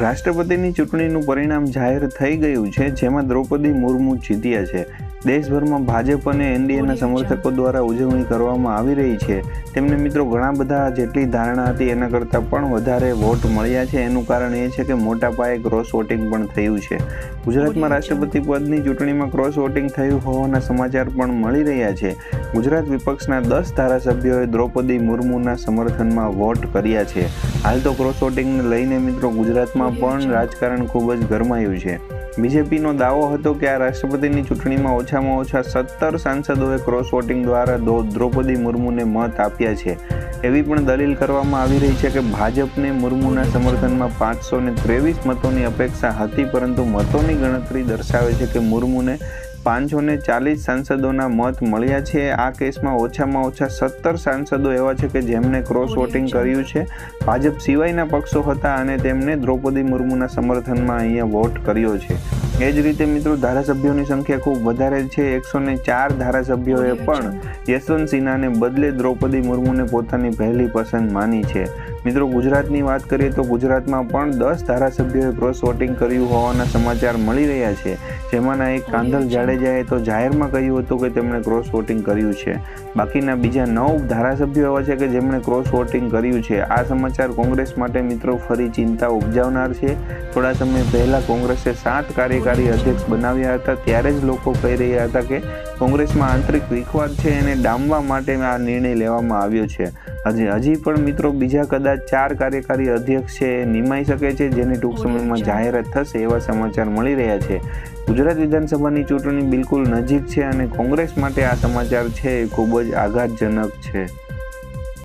રાષ્ટ્રપતિની ચૂંટણીનું પરિણામ જાહેર થઈ ગયું છે, જેમાં દ્રૌપદી મુર્મુ જીત્યા છે. દેશભરમાં ભાજપ અને એનડીએના સમર્થકો દ્વારા ઉજવણી કરવામાં આવી રહી છે. તેમને મિત્રો ઘણા બધા જેટલી ધારણા હતી એના કરતાં પણ વધારે વોટ મળ્યા છે. એનું કારણ એ છે કે મોટા પાયે ક્રોસ વોટિંગ પણ થયું છે. ગુજરાતમાં રાષ્ટ્રપતિ પદની ચૂંટણીમાં ક્રોસ વોટિંગ થયું હોવાના સમાચાર પણ મળી રહ્યા છે. ગુજરાત વિપક્ષના 10 ધારાસભ્યોએ દ્રૌપદી મુર્મુના સમર્થનમાં વોટ કર્યા છે. હાલ તો ક્રોસ વોટિંગને લઈને મિત્રો ગુજરાતમાં પણ રાજકારણ ખૂબ જ ગરમાયું છે. બીજેપીનો દાવો હતો કે આ રાષ્ટ્રપતિની ચૂંટણીમાં ઓછામાં ઓછા 17 સાંસદોએ ક્રોસ વોટિંગ દ્વારા દ્રૌપદી મુર્મુને મત આપ્યા છે. એવી પણ દલીલ કરવામાં આવી રહી છે કે ભાજપને મુર્મુના સમર્થનમાં 523 મતોની અપેક્ષા હતી, પરંતુ મતોની ગણતરી દર્શાવે છે કે મુર્મુને 540 સાંસદોના મત મળ્યા છે. આ કેસમાં ઓછામાં ઓછા 17 સાંસદો એવા છે કે જેમણે ક્રોસ વોટિંગ કર્યું છે. ભાજપ સિવાયના પક્ષો હતા અને તેમને દ્રૌપદી મુર્મુના સમર્થનમાં અહીંયા વોટ કર્યો છે. એ જ રીતે મિત્રો ધારાસભ્યોની સંખ્યા ખૂબ વધારે છે. 104 ધારાસભ્યોએ પણ યશવંત સિન્હાને બદલે દ્રૌપદી મુર્મુને પોતાની પહેલી પસંદ માની છે. મિત્રો ગુજરાતની વાત કરીએ તો ગુજરાતમાં પણ 10 ધારાસભ્યોએ ક્રોસ વોટિંગ કર્યું હોવાના સમાચાર મળી રહ્યા છે. જેમાંના એક કાંધલ જાડેજાએ તો જાહેરમાં કહ્યું હતું કે તેમણે ક્રોસ વોટિંગ કર્યું છે. બાકીના બીજા 9 ધારાસભ્યો એવા છે કે જેમણે ક્રોસ વોટિંગ કર્યું છે. આ સમાચાર કોંગ્રેસ માટે મિત્રો ફરી ચિંતા ઉપજાવનાર છે. થોડા સમય પહેલા કોંગ્રેસે 7 કાર્યકારી અધ્યક્ષ બનાવ્યા હતા. ત્યારે જ લોકો કહી રહ્યા હતા કે કોંગ્રેસમાં આંતરિક વિખવાદ છે એને ડામવા માટે આ નિર્ણય લેવામાં આવ્યો છે. હજી પણ મિત્રો બીજા કદાચ 4 કાર્યકારી અધ્યક્ષ છે એ નિમાઈ શકે છે, જેની ટૂંક સમયમાં જાહેરાત થશે એવા સમાચાર મળી રહ્યા છે. ગુજરાત વિધાનસભાની ચૂંટણી બિલકુલ નજીક છે અને કોંગ્રેસ માટે આ સમાચાર છે એ ખૂબ જ આઘાતજનક છે.